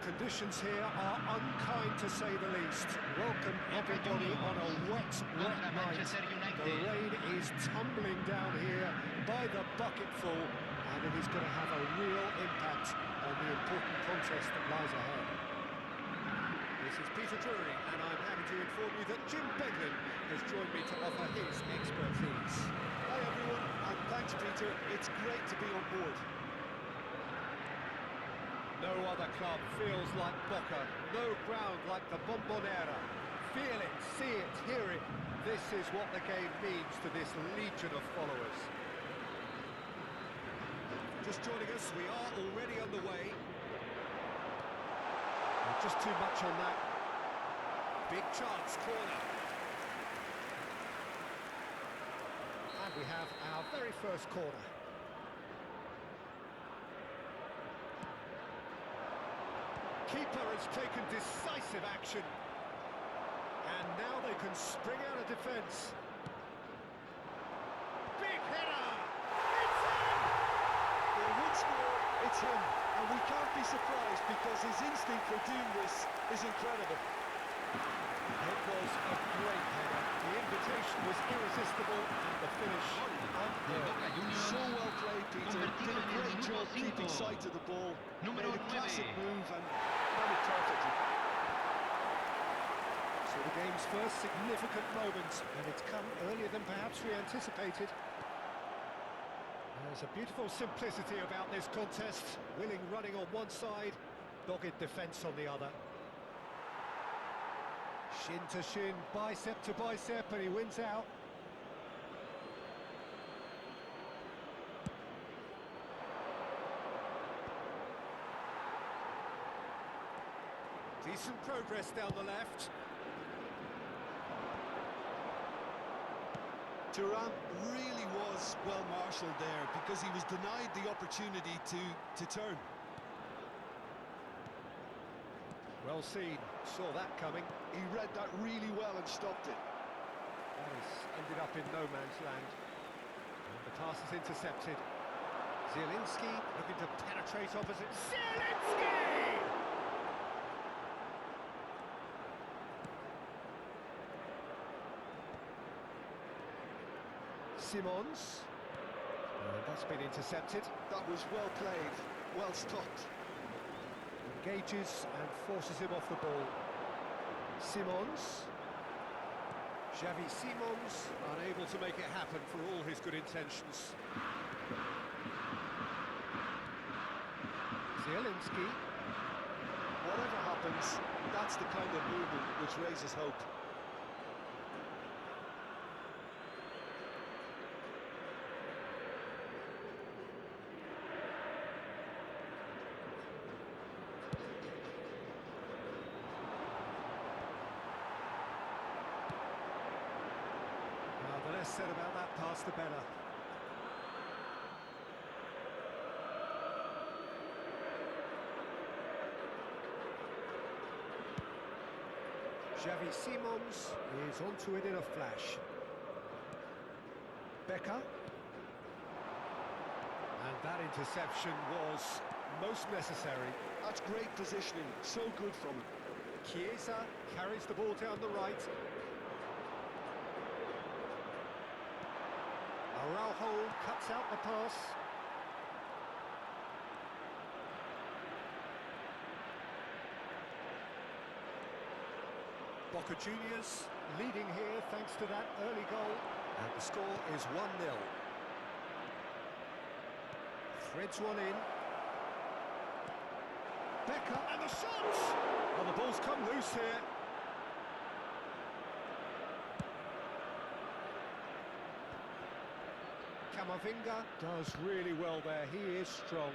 conditions here are unkind to say the least. Welcome everybody on a wet night. The rain is tumbling down here by the bucketful, and it is going to have a real impact on the important contest that lies ahead. This is Peter Drury, and I'm happy to inform you that Jim Beglin has joined me to offer his expertise. Hi everyone, and thanks Peter, it's great to be on board. No other club feels like Boca, no ground like the Bombonera. Feel it, see it, hear it. This is what the game means to this legion of followers. Just joining us, we are already underway. Just too much on that. Big chance, corner. And we have our very first corner. Keeper has taken decisive action. And now they can spring out of defence. Big header! It's in! Well, once more, it's him. And we can't be surprised because his instinct for doing this is incredible. It was a great header. The invitation was irresistible and the finish unreal. So well played, Peter. Did a great job keeping sight of the ball. Made a classic move and done it perfectly. So the game's first significant moment, and it's come earlier than perhaps we anticipated. There's a beautiful simplicity about this contest. Willing running on one side, dogged defence on the other. Shin to shin, bicep to bicep, and he wins out. Decent progress down the left. Thuram really was well marshalled there because he was denied the opportunity to turn. Well seen, saw that coming. He read that really well and stopped it. That has ended up in no man's land. And the pass is intercepted. Zielinski looking to penetrate opposite. Zielinski! Simons. That's been intercepted. That was well played, well stopped. Engages and forces him off the ball. Simons. Xavi Simons, unable to make it happen for all his good intentions. Zielinski. Whatever happens, that's the kind of movement which raises hope. The less said about that pass, the better. Xavi Simons is onto it in a flash. Becker. And that interception was most necessary. That's great positioning, so good from him. Chiesa carries the ball down the right. Araujo cuts out the pass. Boca Juniors leading here thanks to that early goal. And the score is 1-0. Threads one in. Becker and the shot! Well, the ball's come loose here. Camavinga does really well there. He is strong.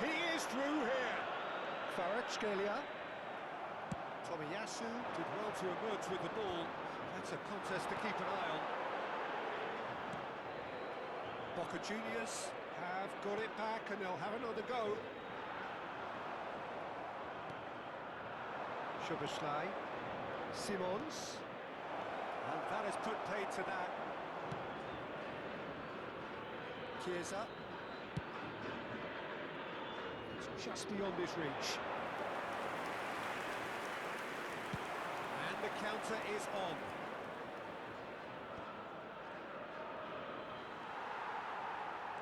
He is through here. Kvaratskhelia. Tomiyasu did well to emerge with the ball. That's a contest to keep an eye on. Boca Juniors have got it back and they'll have another go. Szoboszlai. Simons. And that has put paid to that. Chiesa. It's just beyond his reach. And the counter is on.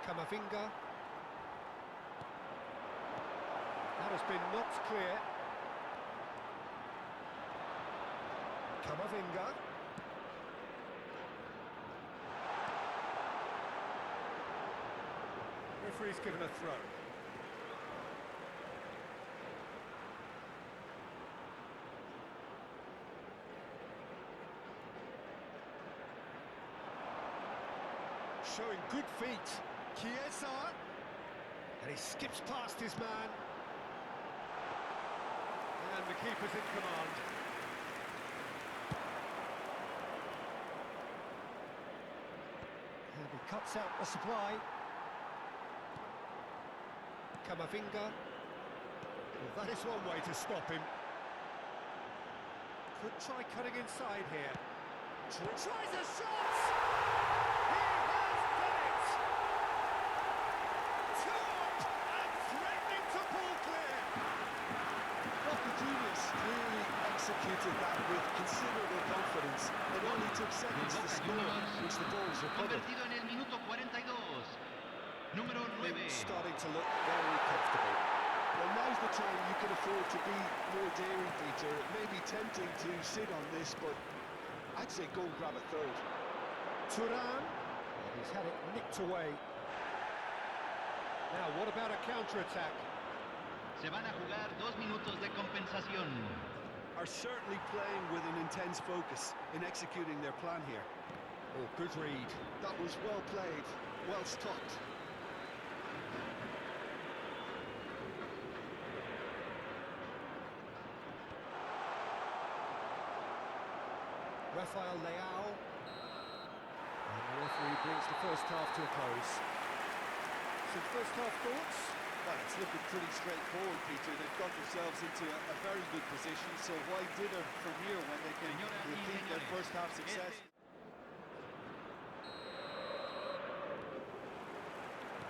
Camavinga. That has been knocked clear. Camavinga. Referee's given a throw. Showing good feet. Chiesa. And he skips past his man. And the keeper's in command. And he cuts out the supply. Camavinga. Well, that is one way to stop him. Could try cutting inside here. Tries a shot! He has done it! Two up and threatening to pull clear! Boca Juniors clearly executed that with considerable confidence. It only took seconds to score, which the ball was recovered. Convertido en el minuto 42. Número 9. Starting to look very comfortable. Well, now's the time you can afford to be more daring, Peter. It may be tempting to sit on this, but I'd say go and grab a third. Turan. He's had it nicked away. Now, what about a counter-attack? Se van a jugar 2 minutos de compensación. Are certainly playing with an intense focus in executing their plan here. Oh, good read. That was well played, well stopped. Rafael Leao. And the referee brings the first half to a close. Some first half thoughts? Well, it's looking pretty straightforward, Peter. They've got themselves into a very good position, so why dither from here when they can repeat their first half success?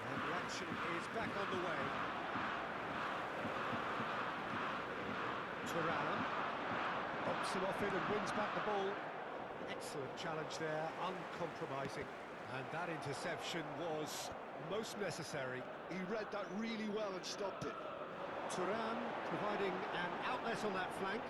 And the action is back on the way. Turan bumps him off it and wins back the ball. Excellent challenge there, uncompromising. And that interception was most necessary. He read that really well and stopped it. Turan providing an outlet on that flank.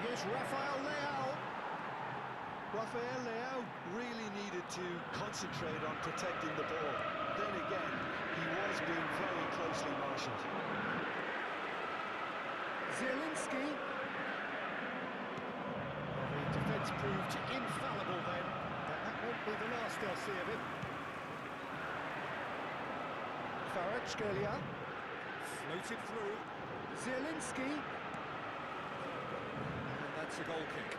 Here's Rafael Leao. Rafael Leao really needed to concentrate on protecting the ball. Then again, he was being very closely marshalled. Zielinski. The defence proved infallible then, but that won't be the last they'll see of him. Kvaratskhelia floated through. Zielinski. And that's a goal kick.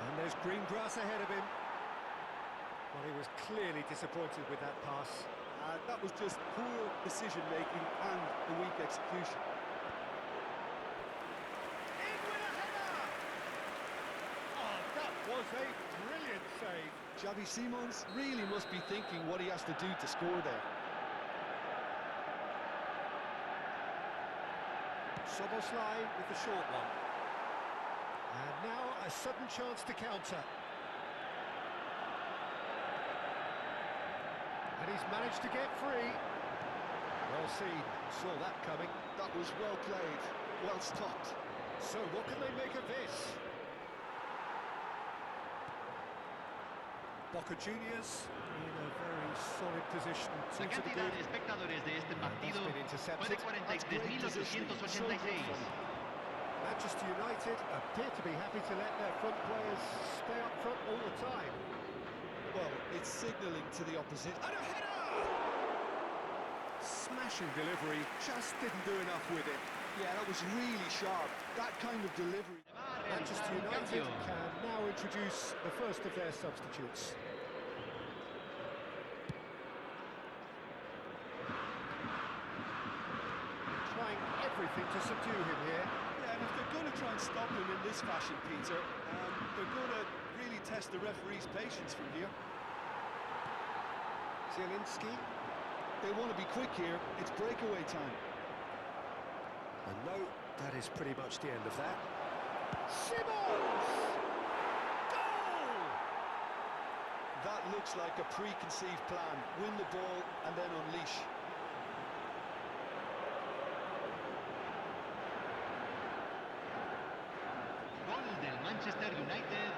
And there's green grass ahead of him. Well, he was clearly disappointed with that pass. That was just poor decision-making and a weak execution. In with a header! Oh, that was a brilliant save. Xavi Simons really must be thinking what he has to do to score there. Soboslai with the short one. And now a sudden chance to counter. And he's managed to get free. Well seen, saw that coming. That was well played, well stopped. So what can they make of this? Boca Juniors in a very solid position. La Seems to be cantidad good. de espectadores de este partido That's been intercepted. fue de That's great positioning. So good 43.886. from him. Manchester United appear to be happy to let their front players stay up front all the time. Well, it's signalling to the opposition. And a header! Smashing delivery, just didn't do enough with it. Yeah, that was really sharp. That kind of delivery. Va a Manchester realizar un United cambio. can now introduce the first of their substitutes. Trying everything to subdue him here. Yeah, and if they're going to try and stop him in this fashion, Peter, they're going to really test the referee's patience from here. Zielinski. They want to be quick here. It's breakaway time. And no, that is pretty much the end of that. Simons! Goal! That looks like a preconceived plan. Win the ball and then unleash. Gol del Manchester United,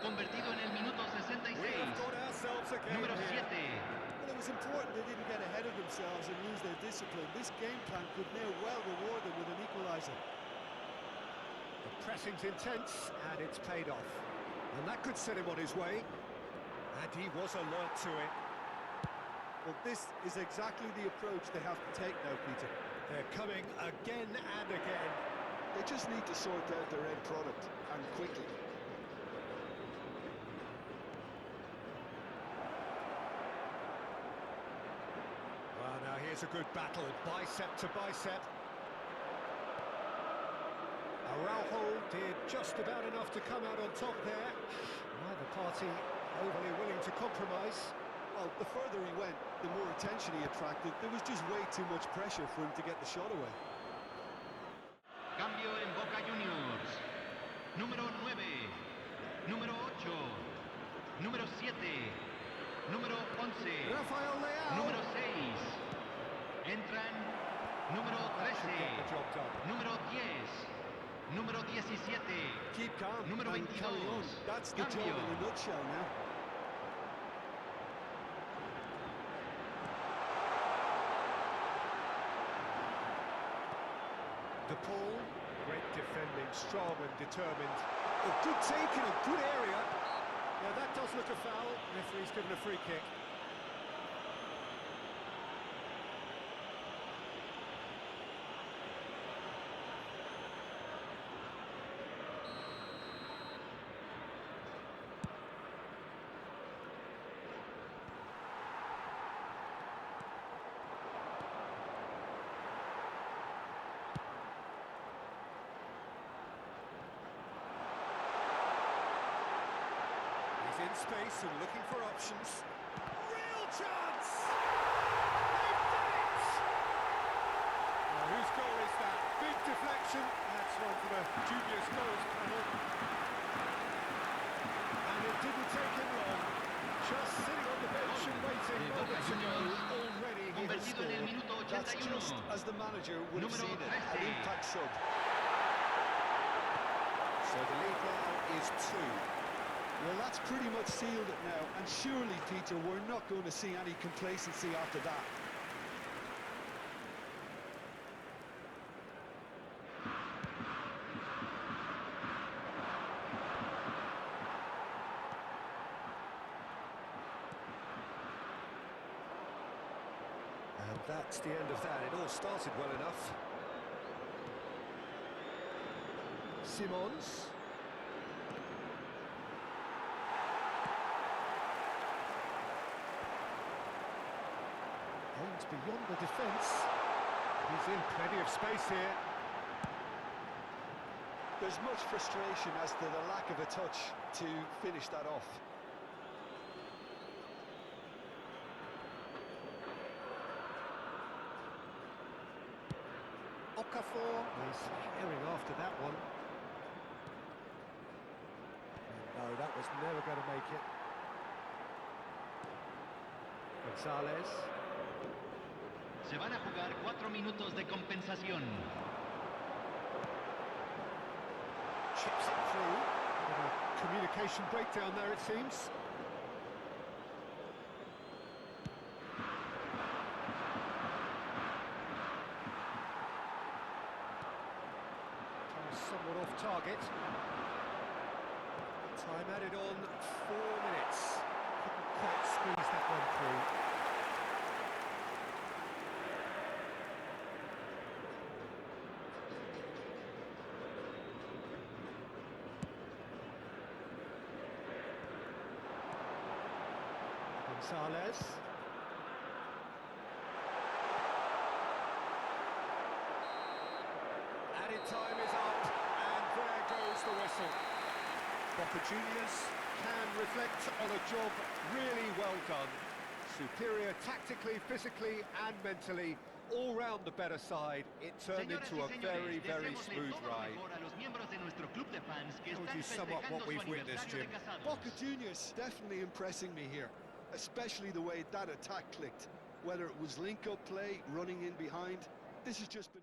convertido en el minuto 66. We have got ourselves a game Número here. 7. Well, it was important they didn't get ahead of themselves and lose their discipline. This game plan could now well reward them with an equaliser. The pressing's intense, and it's paid off. And that could set him on his way. And he was alert to it. Well, this is exactly the approach they have to take now, Peter. They're coming again and again. They just need to sort out their end product, and quickly. Well, now here's a good battle, bicep to bicep. Araujo did just about enough to come out on top there. Neither party overly willing to compromise. Well, the further he went, the more attention he attracted. There was just way too much pressure for him to get the shot away. Cambio en Boca Juniors. Número 9. Número 8. Número 7. Número 11. Rafael Leao. Número 6. Entran número Should get the 13. job done. Número 10. Número 17. Keep calm Número and carry on. 22. That's the job Cambio. in a nutshell now. De Paul, great defending, strong and determined. Oh, good take in a good area. Yeah, that does look a foul. Referee's given a free kick. In space and looking for options. Real chance! They've done it! Now, whose goal is that? Big deflection. That's one for the dubious goals panel. And it didn't take him long. Just sitting on the bench and waiting moments ago. Already he has Convertido en el scored. minuto That's 81. just as the manager would have Número seen it. An 13. impact sub. So the lead now is 2. Well, that's pretty much sealed it now. And surely, Peter, we're not going to see any complacency after that. And that's the end of that. It all started well enough. Simons. Aims beyond the defence. He's in plenty of space here. There's much frustration as to the lack of a touch to finish that off. Okafor is herring after that one. No, that was never going to make it. González. Se van a jugar 4 minutos de compensación. Chips it through. Bit of a communication breakdown there, it seems. Somewhat off target. Time added on 4 minutes. Couldn't quite squeeze that one through. Gonzalez. Added time is up, and there goes the whistle. Boca Juniors can reflect on a job really well done. Superior tactically, physically and mentally, all round the better side. It turned into a very, very smooth ride. How would you sum up what we've witnessed, Jim? Boca Juniors definitely impressing me here, especially the way that attack clicked. Whether it was link-up play, running in behind, this has just been a